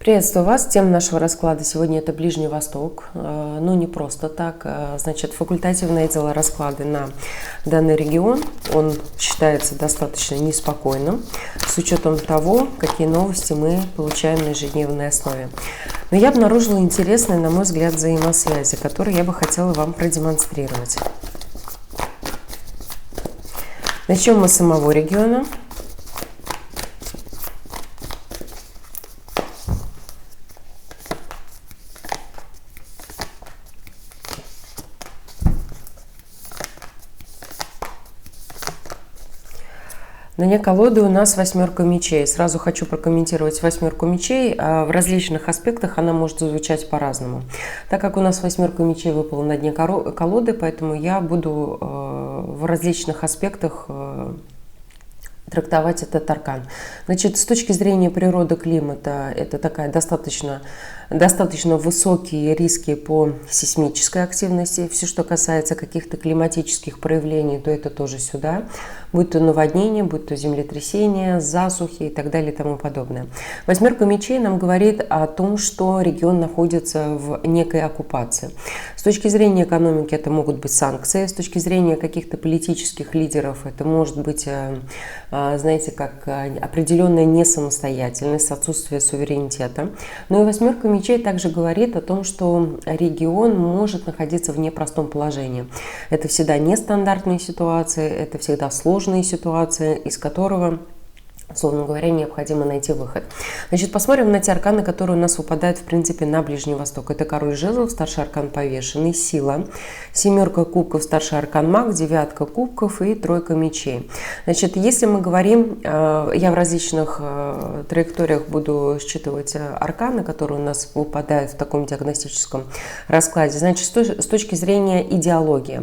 Приветствую вас. Тема нашего расклада сегодня — это Ближний Восток. Но не просто так. Значит, факультативное дело расклады на данный регион. Он считается достаточно неспокойным, с учетом того, какие новости мы получаем на ежедневной основе. Но я обнаружила интересные, на мой взгляд, взаимосвязи, которые я бы хотела вам продемонстрировать. Начнем мы с самого региона. На дне колоды у нас восьмерка мечей. Сразу хочу прокомментировать восьмерку мечей. В различных аспектах она может звучать по-разному. Так как у нас восьмерка мечей выпала на дне колоды, поэтому я буду в различных аспектах трактовать этот аркан. Значит, с точки зрения природы климата, это такая достаточно высокие риски по сейсмической активности. Все, что касается каких-то климатических проявлений, то это тоже сюда. Будь то наводнение, будь то землетрясение, засухи и так далее и тому подобное. Восьмерка мечей нам говорит о том, что регион находится в некой оккупации. С точки зрения экономики это могут быть санкции, с точки зрения каких-то политических лидеров это может быть, знаете, как определенная несамостоятельность, отсутствие суверенитета. Но и восьмерка мечей также говорит о том, что регион может находиться в непростом положении. Это всегда нестандартные ситуации, это всегда сложные ситуации, из которого, условно говоря, необходимо найти выход. Значит, посмотрим на те арканы, которые у нас выпадают, в принципе, на Ближний Восток. Это король жезлов, старший аркан повешенный, сила, семерка кубков, старший аркан маг, девятка кубков и тройка мечей. Значит, если мы говорим, я в различных траекториях буду считывать арканы, которые у нас выпадают в таком диагностическом раскладе. Значит, с точки зрения идеологии.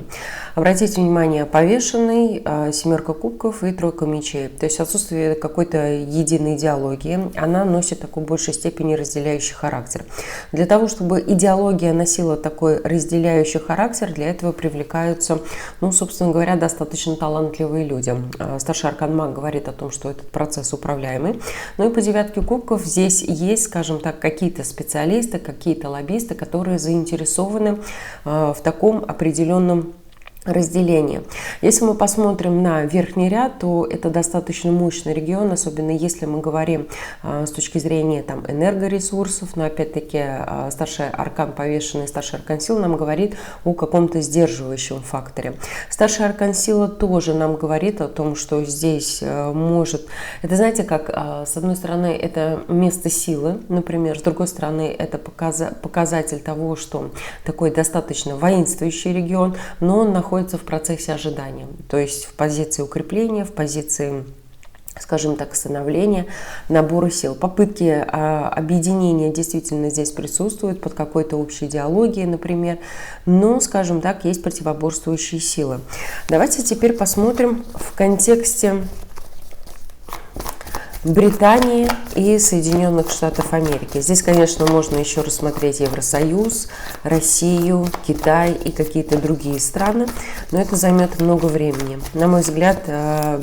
Обратите внимание, повешенный, семерка кубков и тройка мечей. То есть отсутствие какой-то единой идеологии, она носит такой большей степени разделяющий характер. Для того, чтобы идеология носила такой разделяющий характер, для этого привлекаются, ну, собственно говоря, достаточно талантливые люди. Старший аркан маг говорит о том, что этот процесс управляемый. Ну и по девятке кубков здесь есть, скажем так, какие-то специалисты, какие-то лоббисты, которые заинтересованы в таком определенном разделение. Если мы посмотрим на верхний ряд, то это достаточно мощный регион, особенно если мы говорим с точки зрения там энергоресурсов, но опять-таки старший аркан повешенный, старший аркан сила нам говорит о каком-то сдерживающем факторе. Старший аркан сила тоже нам говорит о том, что здесь может, это знаете как, с одной стороны это место силы, например, с другой стороны это показатель того, что такой достаточно воинствующий регион, но он находится в процессе ожидания, то есть в позиции укрепления, в позиции, скажем так, становления, набора сил. Попытки объединения действительно здесь присутствуют под какой-то общей идеологией, например, но, скажем так, есть противоборствующие силы. Давайте теперь посмотрим в контексте Британии и Соединенных Штатов Америки. Здесь, конечно, можно еще рассмотреть Евросоюз, Россию, Китай и какие-то другие страны, но это займет много времени. На мой взгляд,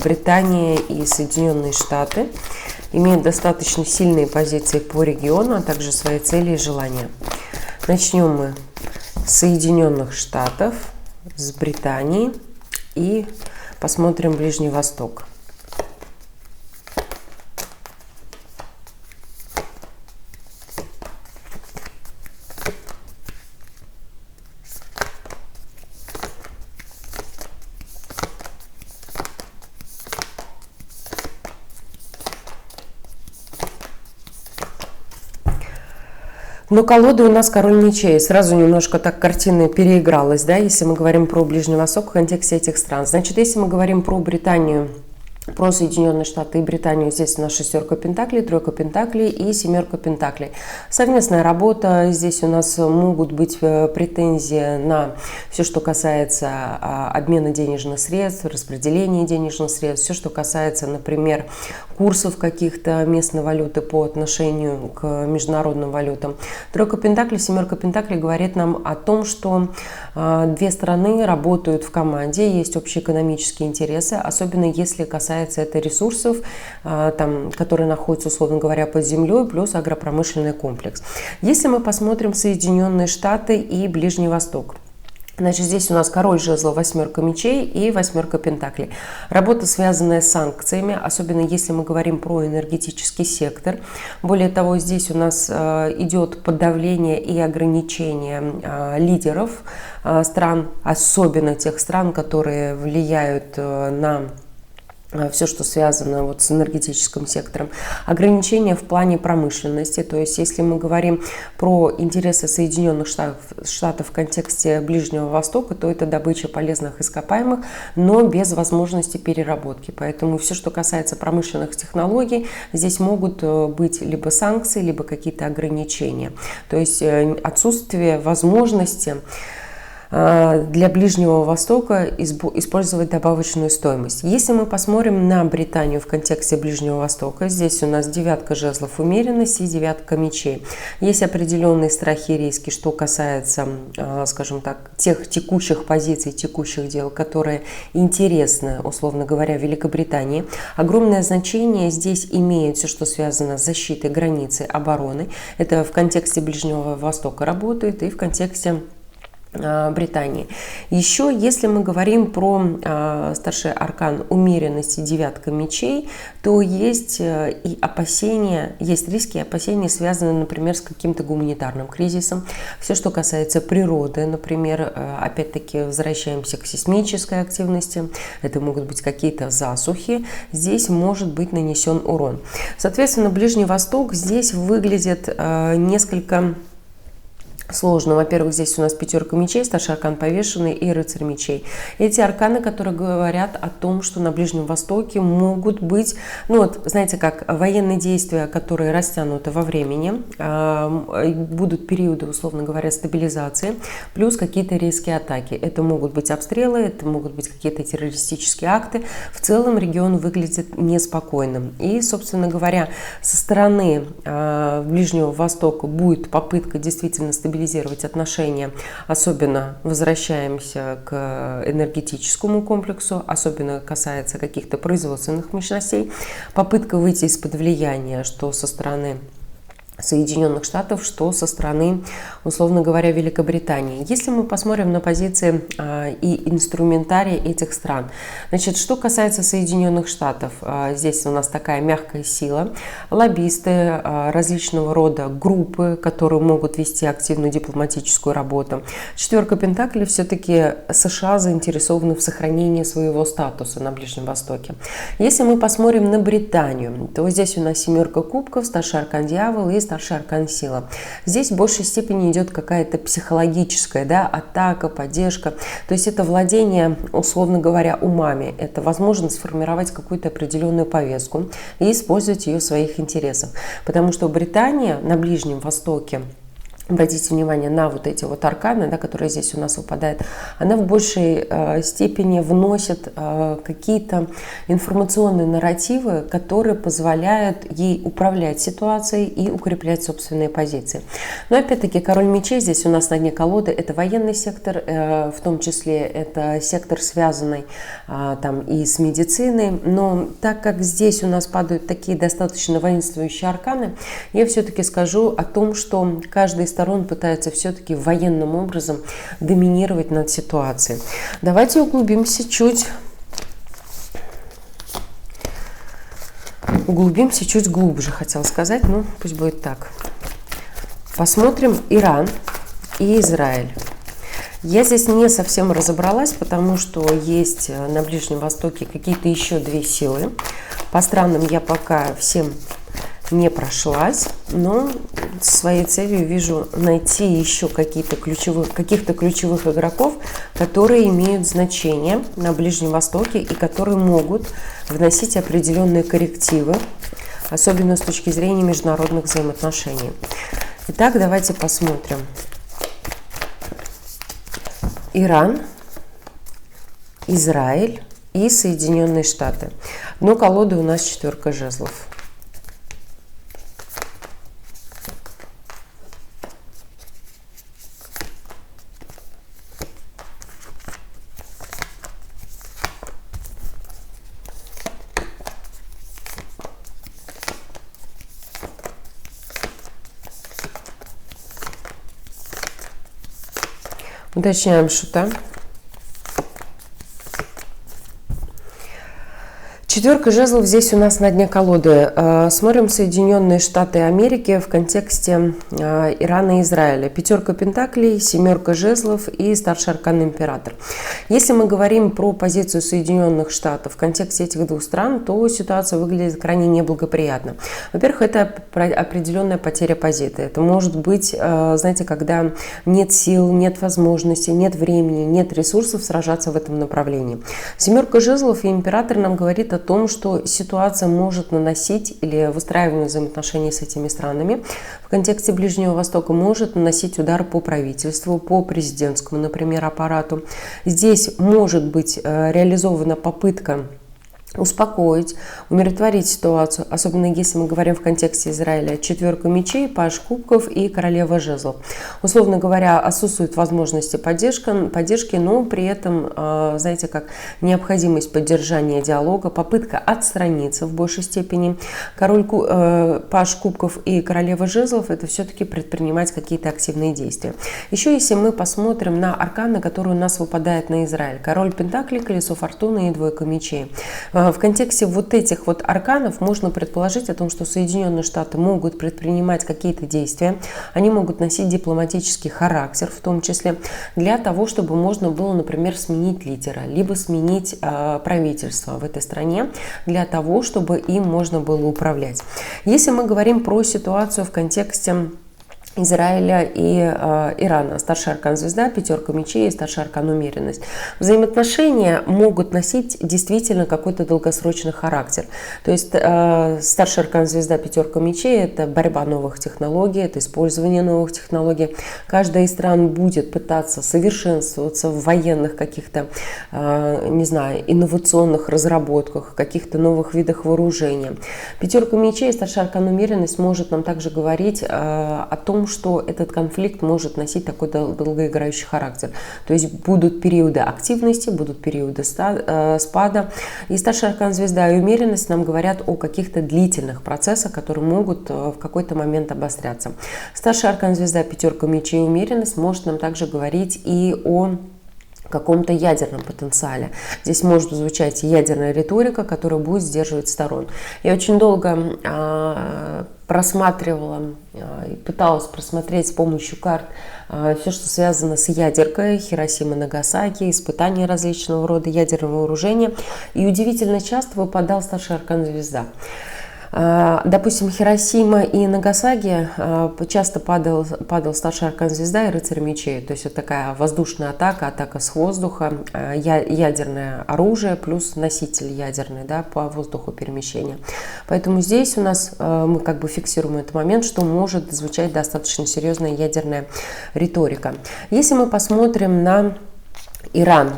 Британия и Соединенные Штаты имеют достаточно сильные позиции по региону, а также свои цели и желания. Начнем мы с Соединенных Штатов, с Британии и посмотрим Ближний Восток. Но колода у нас король мечей. Сразу немножко так картина переигралась, да, если мы говорим про Ближний Восток в контексте этих стран. Значит, если мы говорим про Британию, про Соединенные Штаты и Британию, здесь у нас шестерка пентаклей, тройка пентаклей и семерка пентаклей. Совместная работа, здесь у нас могут быть претензии на все, что касается обмена денежных средств, распределения денежных средств, все, что касается, например, курсов каких-то местной валюты по отношению к международным валютам. Тройка пентаклей, семерка пентаклей говорит нам о том, что две стороны работают в команде, есть общие экономические интересы, особенно если касается касается это ресурсов, там, которые находятся, условно говоря, под землей, плюс агропромышленный комплекс. Если мы посмотрим Соединенные Штаты и Ближний Восток, значит, здесь у нас король жезлов, восьмерка мечей и восьмерка пентаклей. Работа, связанная с санкциями, особенно если мы говорим про энергетический сектор. Более того, здесь у нас идет подавление и ограничение лидеров стран, особенно тех стран, которые влияют на все, что связано вот с энергетическим сектором. Ограничения в плане промышленности, то есть если мы говорим про интересы Соединенных Штатов в контексте Ближнего Востока, то это добыча полезных ископаемых, но без возможности переработки. Поэтому все, что касается промышленных технологий, здесь могут быть либо санкции, либо какие-то ограничения. То есть отсутствие возможности для Ближнего Востока использовать добавочную стоимость. Если мы посмотрим на Британию в контексте Ближнего Востока, здесь у нас девятка жезлов, умеренность и девятка мечей. Есть определенные страхи и риски, что касается, скажем так, тех текущих позиций, текущих дел, которые интересны, условно говоря, Великобритании. Огромное значение здесь имеет все, что связано с защитой границы, обороны. Это в контексте Ближнего Востока работает и в контексте Британии. Еще, если мы говорим про старший аркан умеренности, девятка мечей, то есть и опасения, есть риски и опасения, связанные, например, с каким-то гуманитарным кризисом. Все, что касается природы, например, опять-таки возвращаемся к сейсмической активности, это могут быть какие-то засухи, здесь может быть нанесен урон. Соответственно, Ближний Восток здесь выглядит несколько сложно. Во-первых, здесь у нас пятерка мечей, старший аркан повешенный и рыцарь мечей. Эти арканы, которые говорят о том, что на Ближнем Востоке могут быть, ну вот, знаете как, военные действия, которые растянуты во времени, будут периоды, условно говоря, стабилизации, плюс какие-то резкие атаки. Это могут быть обстрелы, это могут быть какие-то террористические акты. В целом регион выглядит неспокойным. И, собственно говоря, со стороны Ближнего Востока будет попытка действительно стабилизировать отношения, особенно возвращаемся к энергетическому комплексу, особенно касается каких-то производственных мощностей, попытка выйти из-под влияния, что со стороны Соединенных Штатов, что со стороны, условно говоря, Великобритании. Если мы посмотрим на позиции и инструментарий этих стран, значит, что касается Соединенных Штатов, здесь у нас такая мягкая сила, лоббисты, различного рода группы, которые могут вести активную дипломатическую работу. Четверка пентаклей, все-таки США заинтересованы в сохранении своего статуса на Ближнем Востоке. Если мы посмотрим на Британию, то здесь у нас семерка кубков, старший аркан дьявол и старший аркан сила. Здесь в большей степени идет какая-то психологическая, да, атака, поддержка. То есть это владение, условно говоря, умами. Это возможность сформировать какую-то определенную повестку и использовать ее в своих интересах. Потому что Британия на Ближнем Востоке, обратите внимание на вот эти вот арканы, да, которые здесь у нас выпадают, она в большей степени вносит какие-то информационные нарративы, которые позволяют ей управлять ситуацией и укреплять собственные позиции. Но опять-таки король мечей здесь у нас на дне колоды, это военный сектор, в том числе это сектор, связанный там и с медициной. Но так как здесь у нас падают такие достаточно воинствующие арканы, я все-таки скажу о том, что каждый из сторон пытается все-таки военным образом доминировать над ситуацией. Давайте углубимся чуть глубже, хотел сказать, но пусть будет так. Посмотрим Иран и Израиль. Я здесь не совсем разобралась, потому что есть на Ближнем Востоке какие-то еще две силы. По странам я пока всем не прошлась, но своей целью вижу найти еще каких-то ключевых игроков, которые имеют значение на Ближнем Востоке и которые могут вносить определенные коррективы, особенно с точки зрения международных взаимоотношений. Итак, давайте посмотрим. Иран, Израиль и Соединенные Штаты. Дно колоды у нас четверка жезлов. Уточняем шута. Четверка жезлов здесь у нас на дне колоды. Смотрим Соединенные Штаты Америки в контексте Ирана и Израиля. Пятерка пентаклей, семерка жезлов и старший аркан император. Если мы говорим про позицию Соединенных Штатов в контексте этих двух стран, то ситуация выглядит крайне неблагоприятно. Во-первых, это определенная потеря позиции. Это может быть, знаете, когда нет сил, нет возможности, нет времени, нет ресурсов сражаться в этом направлении. Семерка жезлов и император нам говорит о том, что ситуация может наносить, или выстраивание взаимоотношений с этими странами в контексте Ближнего Востока может наносить удар по правительству, по президентскому, например, аппарату. Здесь может быть реализована попытка успокоить, умиротворить ситуацию, особенно если мы говорим в контексте Израиля. Четверка мечей, паж кубков и королева жезлов. Условно говоря, отсутствует возможности поддержки, но при этом, знаете, как необходимость поддержания диалога, попытка отстраниться в большей степени. Паж кубков и королева жезлов — это все-таки предпринимать какие-то активные действия. Еще если мы посмотрим на арканы, которые у нас выпадают на Израиль. Король пентаклей, колесо фортуны и двойка мечей. В контексте вот этих вот арканов можно предположить о том, что Соединенные Штаты могут предпринимать какие-то действия, они могут носить дипломатический характер, в том числе для того, чтобы можно было, например, сменить лидера, либо сменить правительство в этой стране, для того, чтобы им можно было управлять. Если мы говорим про ситуацию в контексте Израиля и Ирана. Старший аркан звезда, пятерка мечей и старший аркан умеренность. Взаимоотношения могут носить действительно какой-то долгосрочный характер. То есть старший аркан звезда, пятерка мечей — это борьба новых технологий, это использование новых технологий. Каждая из стран будет пытаться совершенствоваться в военных каких-то, не знаю, инновационных разработках, каких-то новых видах вооружения. Пятерка мечей и старший аркан умеренность может нам также говорить о том, что этот конфликт может носить такой долгоиграющий характер. То есть будут периоды активности, будут периоды спада. И старший аркан звезда и умеренность нам говорят о каких-то длительных процессах, которые могут в какой-то момент обостряться. Старший аркан звезда, пятерка мечей и умеренность может нам также говорить и о каком-то ядерном потенциале. Здесь может звучать ядерная риторика, которая будет сдерживать сторон. Я очень долго просматривала и пыталась просмотреть с помощью карт все, что связано с ядеркой, Хиросима, Нагасаки, испытания различного рода ядерного вооружения. И удивительно часто выпадал старший аркан звезда. Допустим, Хиросима и Нагасаки часто падал старший аркан звезда и рыцарь мечей. То есть вот такая воздушная атака, атака с воздуха, ядерное оружие плюс носитель ядерный, да, по воздуху перемещения. Поэтому здесь у нас мы как бы фиксируем этот момент, что может звучать достаточно серьезная ядерная риторика. Если мы посмотрим на Иран.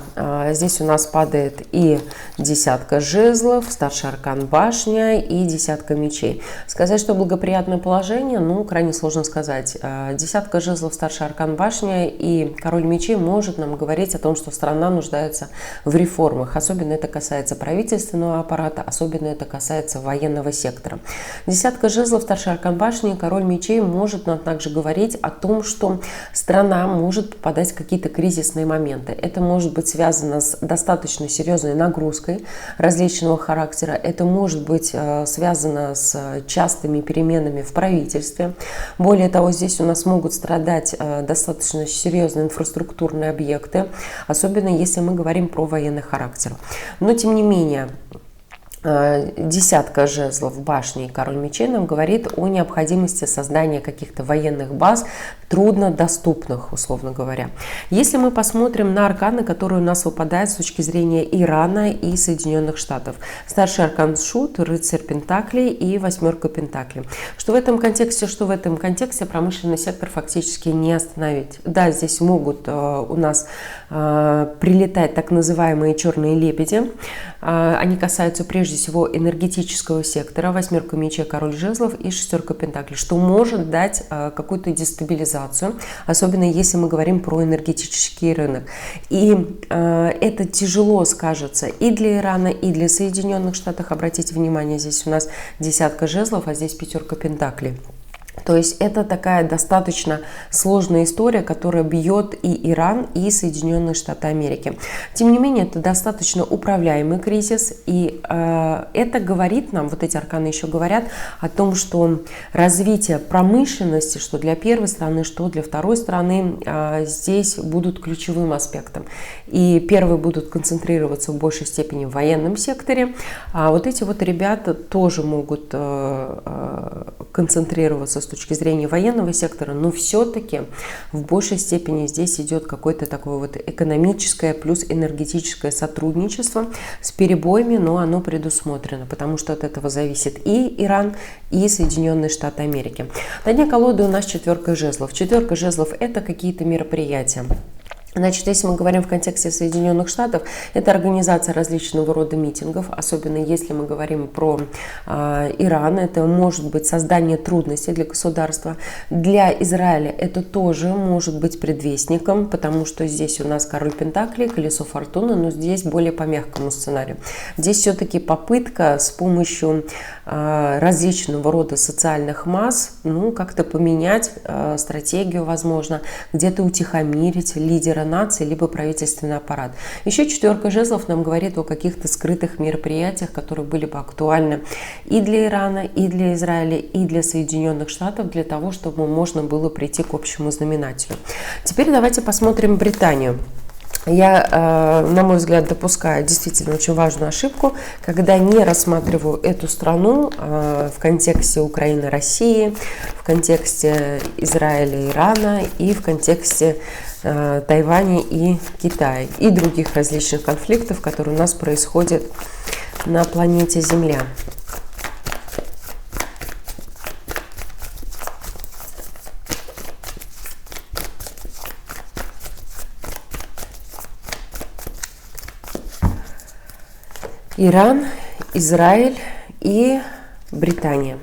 Здесь у нас падает и десятка жезлов, старший аркан башня и десятка мечей. Сказать, что благоприятное положение, ну, крайне сложно сказать. Десятка жезлов, старший аркан башня и король мечей может нам говорить о том, что страна нуждается в реформах. Особенно это касается правительственного аппарата, особенно это касается военного сектора. Десятка жезлов, старший аркан башни и король мечей может нам также говорить о том, что страна может попадать в какие-то кризисные моменты. Это может быть связано с достаточно серьезной нагрузкой различного характера. Это может быть связано с частыми переменами в правительстве. Более того, здесь у нас могут страдать достаточно серьезные инфраструктурные объекты, особенно если мы говорим про военный характер. Но тем не менее, десятка жезлов, башни и король мечей нам говорит о необходимости создания каких-то военных баз, труднодоступных, условно говоря. Если мы посмотрим на арканы, которые у нас выпадают с точки зрения Ирана и Соединенных Штатов. Старший аркан шут, рыцарь пентаклей и восьмерка пентаклей. Что в этом контексте промышленный сектор фактически не остановить. Да, здесь могут у нас прилетать так называемые черные лебеди. Они касаются прежде всего энергетического сектора, восьмерка мечей, король жезлов и шестерка пентаклей, что может дать какую-то дестабилизацию, особенно если мы говорим про энергетический рынок. И это тяжело скажется и для Ирана, и для Соединенных Штатов. Обратите внимание, здесь у нас десятка жезлов, а здесь пятерка пентаклей. То есть это такая достаточно сложная история, которая бьет и Иран, и Соединенные Штаты Америки. Тем не менее, это достаточно управляемый кризис, и это говорит нам, вот эти арканы еще говорят о том, что развитие промышленности, что для первой страны, что для второй страны, здесь будут ключевым аспектом. И первые будут концентрироваться в большей степени в военном секторе, а вот эти вот ребята тоже могут концентрироваться с точки зрения военного сектора, но все-таки в большей степени здесь идет какое-то такое вот экономическое плюс энергетическое сотрудничество с перебоями, но оно предусмотрено, потому что от этого зависит и Иран, и Соединенные Штаты Америки. На дне колоды у нас четверка жезлов. Четверка жезлов – это какие-то мероприятия. Значит, если мы говорим в контексте Соединенных Штатов, это организация различного рода митингов, особенно если мы говорим про Иран, это может быть создание трудностей для государства. Для Израиля это тоже может быть предвестником, потому что здесь у нас король Пентаклей, колесо фортуны, но здесь более по мягкому сценарию. Здесь все-таки попытка с помощью различного рода социальных масс, как-то поменять стратегию, возможно, где-то утихомирить лидера нации, либо правительственный аппарат. Еще четверка жезлов нам говорит о каких-то скрытых мероприятиях, которые были бы актуальны и для Ирана, и для Израиля, и для Соединенных Штатов, для того, чтобы можно было прийти к общему знаменателю. Теперь давайте посмотрим Британию. Я, на мой взгляд, допускаю действительно очень важную ошибку, когда не рассматриваю эту страну в контексте Украины, России, в контексте Израиля, Ирана и в контексте Тайваня и Китая и других различных конфликтов, которые у нас происходят на планете Земля. Иран, Израиль и Британия.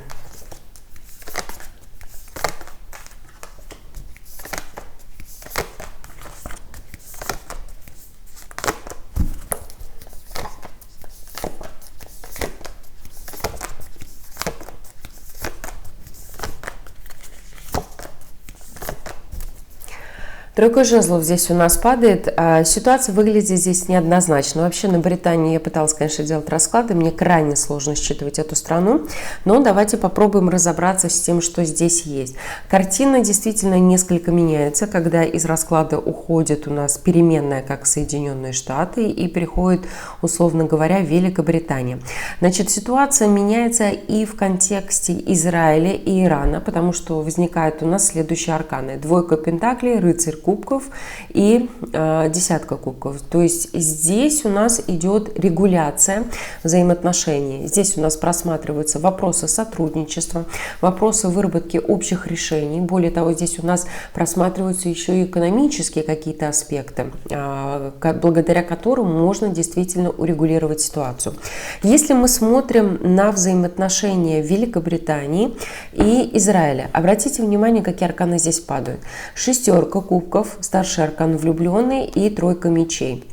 Тройка жезлов здесь у нас падает. Ситуация выглядит здесь неоднозначно. Вообще на Британии я пыталась, конечно, делать расклады. Мне крайне сложно считывать эту страну. Но давайте попробуем разобраться с тем, что здесь есть. Картина действительно несколько меняется, когда из расклада уходит у нас переменная, как Соединенные Штаты, и приходит, условно говоря, Великобритания. Значит, ситуация меняется и в контексте Израиля и Ирана, потому что возникают у нас следующие арканы. Двойка пентаклей, рыцарь кубков и десятка кубков. То есть здесь у нас идет регуляция взаимоотношений. Здесь у нас просматриваются вопросы сотрудничества, вопросы выработки общих решений. Более того, здесь у нас просматриваются еще и экономические какие-то аспекты, благодаря которым можно действительно урегулировать ситуацию. Если мы смотрим на взаимоотношения Великобритании и Израиля, обратите внимание, какие арканы здесь падают. Шестерка кубков, старший аркан влюбленный и тройка мечей.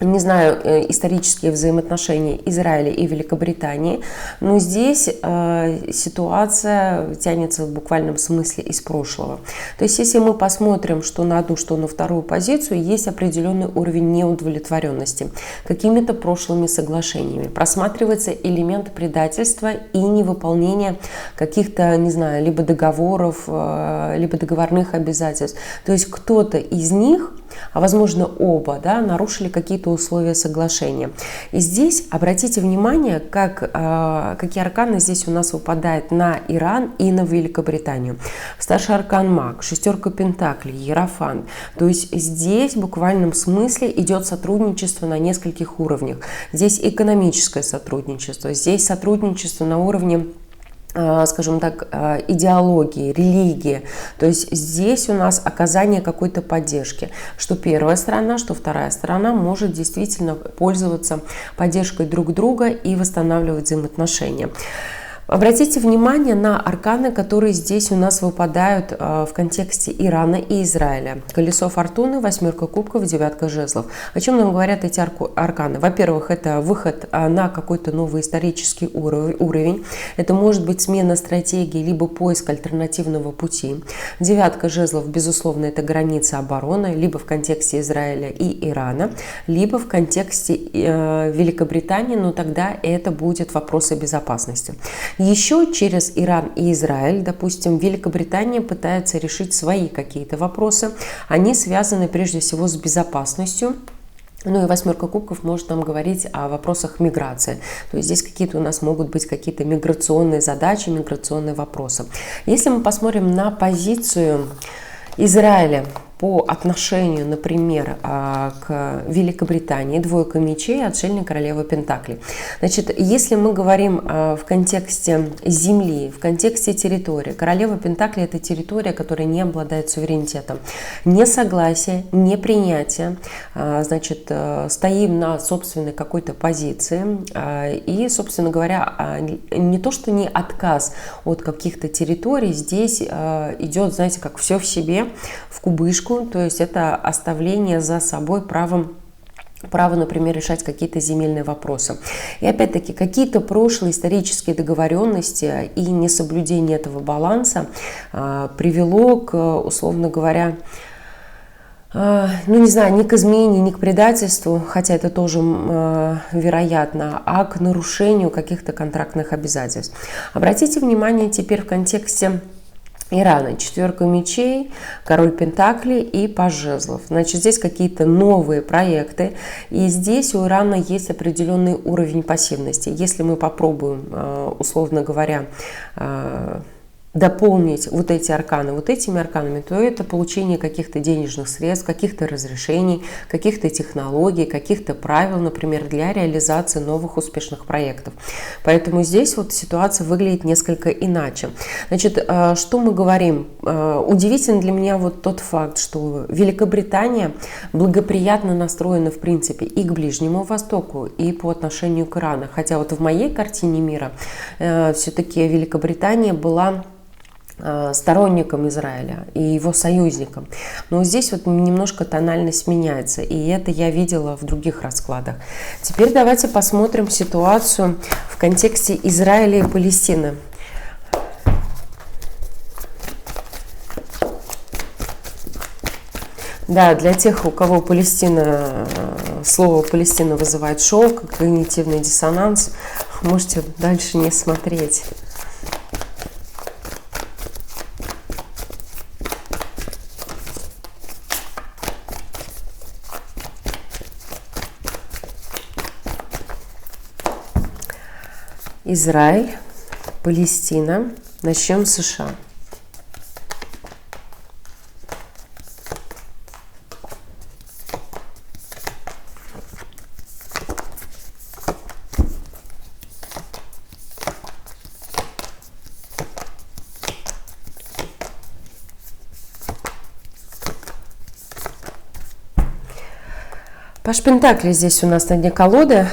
Не знаю исторические взаимоотношения Израиля и Великобритании, но здесь ситуация тянется в буквальном смысле из прошлого. То есть если мы посмотрим, что на одну, что на вторую позицию, есть определенный уровень неудовлетворенности какими-то прошлыми соглашениями. Просматривается элемент предательства и невыполнения каких-то, не знаю, либо договоров, либо договорных обязательств. То есть кто-то из них, а возможно оба, нарушили какие-то условия соглашения. И здесь обратите внимание, какие арканы здесь у нас выпадают на Иран и на Великобританию. Старший аркан маг, шестерка пентаклей, иерофант. То есть здесь в буквальном смысле идет сотрудничество на нескольких уровнях. Здесь экономическое сотрудничество, здесь сотрудничество на уровне, скажем так, идеологии, религии. То есть здесь у нас оказание какой-то поддержки, что первая сторона, что вторая сторона может действительно пользоваться поддержкой друг друга и восстанавливать взаимоотношения. Обратите внимание на арканы, которые здесь у нас выпадают в контексте Ирана и Израиля. Колесо фортуны, восьмерка кубков, девятка жезлов. О чем нам говорят эти арканы? Во-первых, это выход на какой-то новый исторический уровень. Это может быть смена стратегии, либо поиск альтернативного пути. Девятка жезлов, безусловно, это граница обороны, либо в контексте Израиля и Ирана, либо в контексте Великобритании, но тогда это будет вопросы безопасности. Еще через Иран и Израиль, допустим, Великобритания пытается решить свои какие-то вопросы. Они связаны прежде всего с безопасностью. Ну и восьмерка кубков может нам говорить о вопросах миграции. То есть здесь какие-то у нас могут быть какие-то миграционные задачи, миграционные вопросы. Если мы посмотрим на позицию Израиля по отношению, например, к Великобритании, двойка мечей, отшельник, королева пентаклей. Значит, если мы говорим в контексте земли, в контексте территории, королева пентаклей – это территория, которая не обладает суверенитетом. Несогласие, непринятие, значит, стоим на собственной какой-то позиции и, собственно говоря, не то, что не отказ от каких-то территорий, здесь идет, знаете, как все в себе, в кубышку. То есть это оставление за собой право, например, решать какие-то земельные вопросы. И опять-таки, какие-то прошлые исторические договоренности и несоблюдение этого баланса привело к, условно говоря, ну не знаю, не к измене, не к предательству, хотя это тоже вероятно, а к нарушению каких-то контрактных обязательств. Обратите внимание теперь в контексте Ирана. Четверка мечей, король пентаклей и паж жезлов. Значит, здесь какие-то новые проекты. И здесь у Ирана есть определенный уровень пассивности. Если мы попробуем, условно говоря, дополнить вот эти арканы вот этими арканами, то это получение каких-то денежных средств, каких-то разрешений, каких-то технологий, каких-то правил, например, для реализации новых успешных проектов. Поэтому здесь вот ситуация выглядит несколько иначе. Значит, что мы говорим? Удивительно для меня вот тот факт, что Великобритания благоприятно настроена, в принципе, и к Ближнему Востоку, и по отношению к Ирану. Хотя вот в моей картине мира все-таки Великобритания была сторонником Израиля и его союзником. Но здесь вот немножко тональность меняется, и это я видела в других раскладах. Теперь давайте посмотрим ситуацию в контексте Израиля и Палестины. Да, для тех, у кого Палестина, слово Палестина вызывает шок, когнитивный диссонанс, можете дальше не смотреть. Израиль, Палестина. Начнем с США. Паж пентаклей здесь у нас на дне колоды,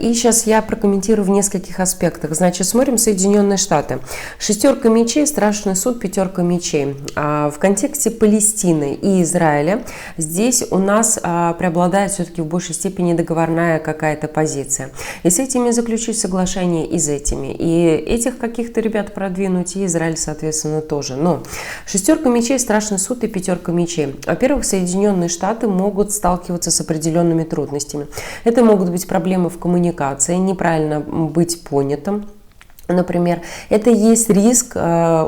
и сейчас я прокомментирую в нескольких аспектах. Значит, смотрим Соединенные Штаты. Шестерка мечей, страшный суд, пятерка мечей. В контексте Палестины и Израиля здесь у нас преобладает все-таки в большей степени договорная какая-то позиция. И с этими заключить соглашение, и с этими. И этих каких-то ребят продвинуть, и Израиль, соответственно, тоже. Но шестерка мечей, страшный суд и пятерка мечей. Во-первых, Соединенные Штаты могут сталкиваться с определенными трудностями. Это могут быть проблемы в коммуникации, неправильно быть понятым. Например, это есть риск,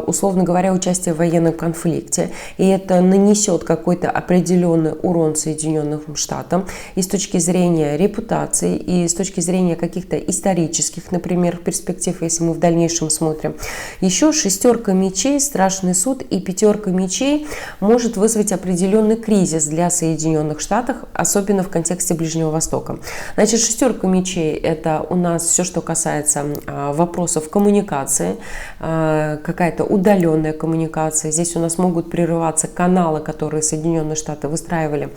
условно говоря, участия в военном конфликте, и это нанесет какой-то определенный урон Соединенным Штатам и с точки зрения репутации, и с точки зрения каких-то исторических, например, перспектив, если мы в дальнейшем смотрим. Еще шестерка мечей, страшный суд и пятерка мечей может вызвать определенный кризис для Соединенных Штатов, особенно в контексте Ближнего Востока. Значит, шестерка мечей – это у нас все, что касается вопросов в коммуникации, какая-то удаленная коммуникация. Здесь у нас могут прерываться каналы, которые Соединенные Штаты выстраивали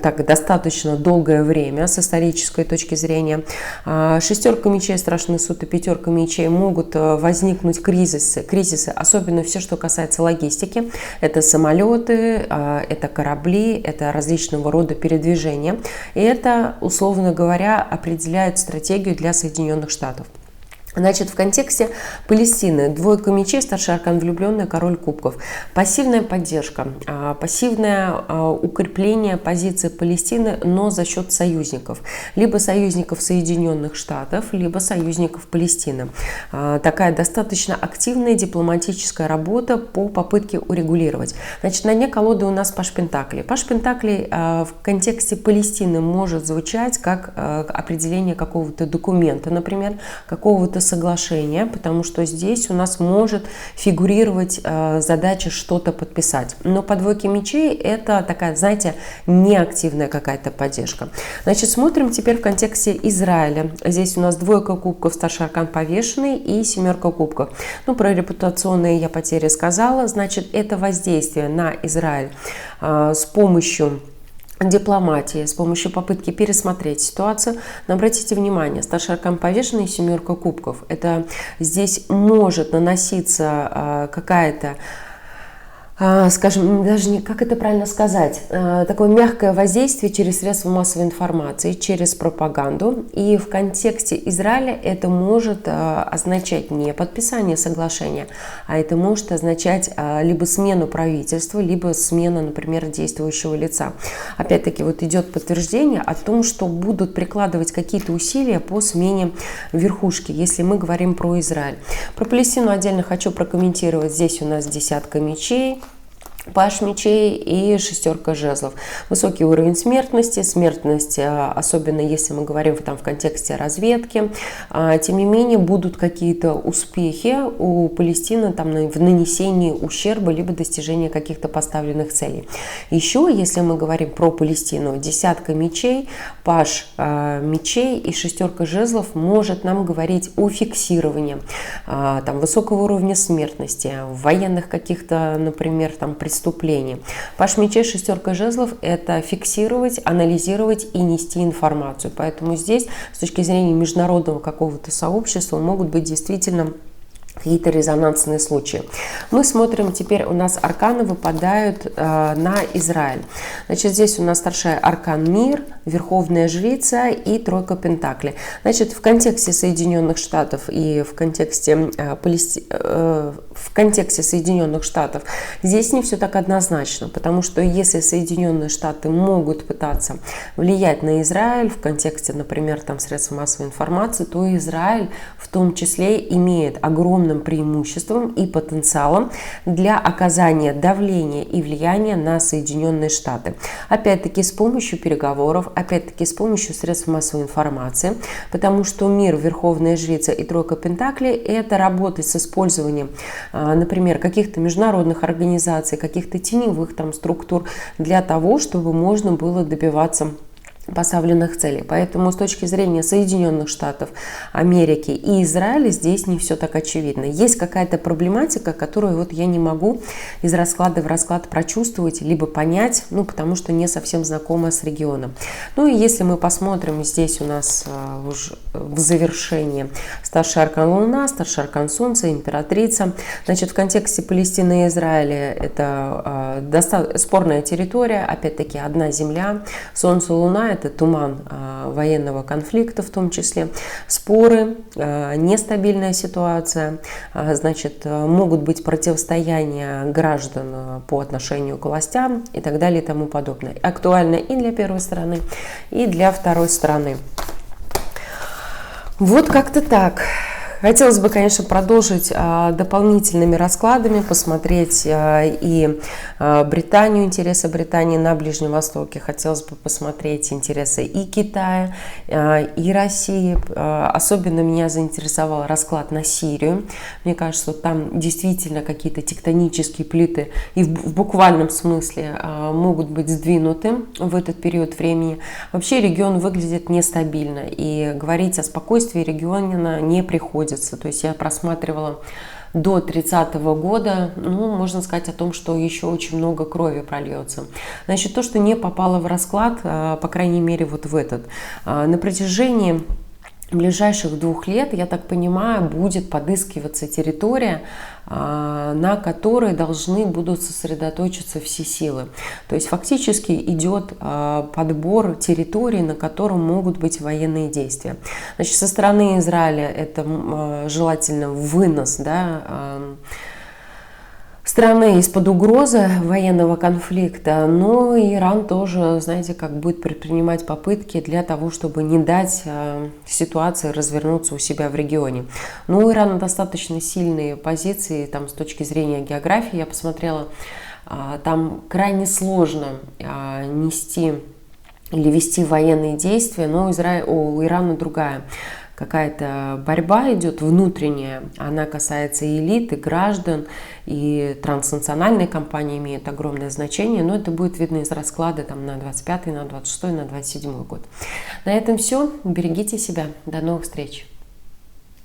так достаточно долгое время с исторической точки зрения. Шестерка мечей, страшный суд и пятерка мечей могут возникнуть кризисы, особенно все, что касается логистики. Это самолеты, это корабли, это различного рода передвижения. И это, условно говоря, определяет стратегию для Соединенных Штатов. Значит, в контексте Палестины двойка мечей, старший аркан влюбленный, король кубков. Пассивная поддержка, пассивное укрепление позиции Палестины, но за счет союзников. Либо союзников Соединенных Штатов, либо союзников Палестины. Такая достаточно активная дипломатическая работа по попытке урегулировать. Значит, на дне колоды у нас Паш Пентаклей. Паш Пентаклей в контексте Палестины может звучать как определение какого-то документа, например, какого-то соглашения, потому что здесь у нас может фигурировать задача что-то подписать. Но по двойке мечей это такая, знаете, неактивная какая-то поддержка. Значит, смотрим теперь в контексте Израиля. Здесь у нас двойка кубков, старший аркан повешенный и семерка кубков. Ну, про репутационные я потери сказала. Значит, это воздействие на Израиль с помощью дипломатии, с помощью попытки пересмотреть ситуацию. Но обратите внимание, старший аркан повешенный и семерка кубков. Это здесь может наноситься какая-то, скажем, даже не, как это правильно сказать, такое мягкое воздействие через средства массовой информации, через пропаганду. И в контексте Израиля это может означать не подписание соглашения, а это может означать либо смену правительства, либо смена, например, действующего лица. Опять-таки вот идет подтверждение о том, что будут прикладывать какие-то усилия по смене верхушки, если мы говорим про Израиль. Про Палестину отдельно хочу прокомментировать. Здесь у нас десятка мечей, Паш мечей и шестерка жезлов. Высокий уровень смертности, особенно если мы говорим там в контексте разведки. Тем не менее, будут какие-то успехи у Палестины там, в нанесении ущерба, либо достижении каких-то поставленных целей. Еще, если мы говорим про Палестину, десятка мечей, Паш мечей и шестерка жезлов может нам говорить о фиксировании там, высокого уровня смертности, военных каких-то, например, там, преступлений. Паш мечей, шестерка жезлов – это фиксировать, анализировать и нести информацию. Поэтому здесь, с точки зрения международного какого-то сообщества, могут быть действительно какие-то резонансные случаи. Мы смотрим, теперь у нас арканы выпадают на Израиль. Значит, здесь у нас старший аркан мир, верховная жрица и тройка пентаклей. Значит, в контексте Соединенных Штатов и в контексте Соединенных Штатов здесь не все так однозначно, потому что если Соединенные Штаты могут пытаться влиять на Израиль в контексте, например, там средств массовой информации, то Израиль в том числе имеет огромным преимуществом и потенциалом для оказания давления и влияния на Соединенные Штаты. Опять-таки с помощью переговоров, опять-таки с помощью средств массовой информации, потому что мир, верховная жрица и тройка пентаклей – это работать с использованием, например, каких-то международных организаций, каких-то теневых там структур для того, чтобы можно было добиваться поставленных целей. Поэтому с точки зрения Соединенных Штатов Америки и Израиля здесь не все так очевидно. Есть какая-то проблематика, которую вот я не могу из расклада в расклад прочувствовать, либо понять, ну, потому что не совсем знакома с регионом. Ну и если мы посмотрим, здесь у нас уже в завершении старший аркан Луна, старший аркан Солнца, императрица. Значит, в контексте Палестины и Израиля это спорная территория, опять-таки одна земля, Солнце, Луна – это туман военного конфликта в том числе, споры, нестабильная ситуация, значит, могут быть противостояния граждан по отношению к властям и так далее и тому подобное. Актуально и для первой стороны, и для второй стороны. Вот как-то так. Хотелось бы, конечно, продолжить дополнительными раскладами, посмотреть и Британию, интересы Британии на Ближнем Востоке. Хотелось бы посмотреть интересы и Китая, и России. Особенно меня заинтересовал расклад на Сирию. Мне кажется, что там действительно какие-то тектонические плиты и в буквальном смысле могут быть сдвинуты в этот период времени. Вообще регион выглядит нестабильно, и говорить о спокойствии региона не приходится. То есть я просматривала до 30-го года, ну, можно сказать о том, что еще очень много крови прольется. Значит, то, что не попало в расклад, по крайней мере, вот в этот, на протяжении ближайших 2 лет, я так понимаю, будет подыскиваться территория, на которой должны будут сосредоточиться все силы. То есть фактически идет подбор территорий, на котором могут быть военные действия. Значит, со стороны Израиля это желательно вынос, да, страны из-под угрозы военного конфликта, но Иран тоже, знаете, как будет предпринимать попытки для того, чтобы не дать ситуации развернуться у себя в регионе. Но у Ирана достаточно сильные позиции, там, с точки зрения географии, я посмотрела, там крайне сложно нести или вести военные действия, но у Ирана другая какая-то борьба идет внутренняя, она касается и элиты, граждан, и транснациональные компании имеют огромное значение, но это будет видно из расклада там, на 25, на 26, на 27 год. На этом все. Берегите себя. До новых встреч.